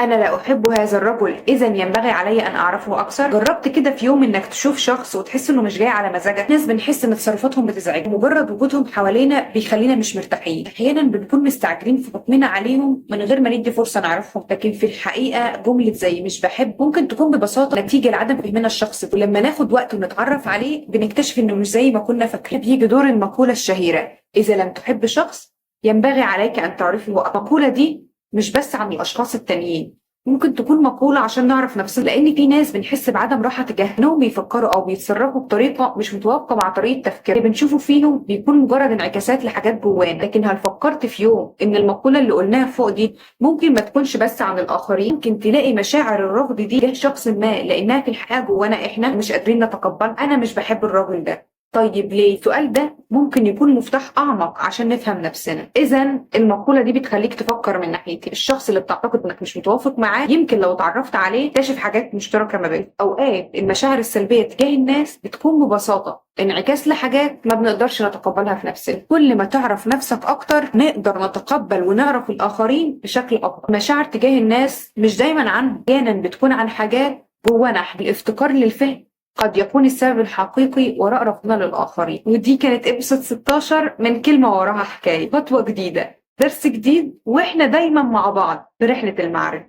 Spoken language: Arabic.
أنا لا أحب هذا الرجل، إذا ينبغي علي أن أعرفه أكثر. جربت كده في يوم إنك تشوف شخص وتحس إنه مش جاي على مزاجك؟ ناس بنحس إن تصرفاتهم بتزعجنا، مجرد وجودهم حوالينا بيخلينا مش مرتاحين. أحيانا بنكون مستعجلين في حكمنا عليهم من غير ما ندي فرصة نعرفهم، لكن في الحقيقة جملة زي مش بحب ممكن تكون ببساطة نتيجة لعدم فهمنا الشخص ده. ولما ناخد وقت ونتعرف عليه بنكتشف إنه مش زي ما كنا فاكرين. بيجي دور المقولة الشهيرة: إذا لم تحب شخص ينبغي عليك أن تعرفه. المقولة دي مش بس عن الأشخاص التانيين، ممكن تكون مقولة عشان نعرف نفسنا، لأن في ناس بنحس بعدم راحة تجاههم، إنهم بيفكروا أو بيتصرفوا بطريقة مش متوافقة مع طريقة تفكيرنا. اللي بنشوفه فيهم بيكون مجرد انعكاسات لحاجات جوانا. لكن هل فكرت في يوم إن المقولة اللي قلناها فوق دي ممكن ما تكونش بس عن الآخرين؟ ممكن تلاقي مشاعر الرفض دي تجاه شخص ما لأنها في الحقيقة جوانا إحنا مش قادرين نتقبل. أنا مش بحب الراجل ده. طيب ليه؟ السؤال ده ممكن يكون مفتاح أعمق عشان نفهم نفسنا. إذا المقولة دي بتخليك تفكر من ناحيتين: الشخص اللي بتعتقد إنك مش متوافق معاه يمكن لو اتعرفت عليه تكتشف حاجات مشتركة ما بينكم. أوقات المشاعر السلبية تجاه الناس بتكون ببساطة انعكاس لحاجات ما بنقدرش نتقبلها في نفسنا. كل ما تعرف نفسك أكتر نقدر نتقبل ونعرف الآخرين بشكل أكبر. المشاعر تجاه الناس مش دايما عنهم، أحيانا بتكون عن حاجات جوانا. الافتقار للفهم قد يكون السبب الحقيقي وراء رفضنا للآخرين. ودي كانت ابسط 16 من كلمة وراها حكاية. خطوة جديدة، درس جديد، واحنا دايما مع بعض في رحلة المعرفة.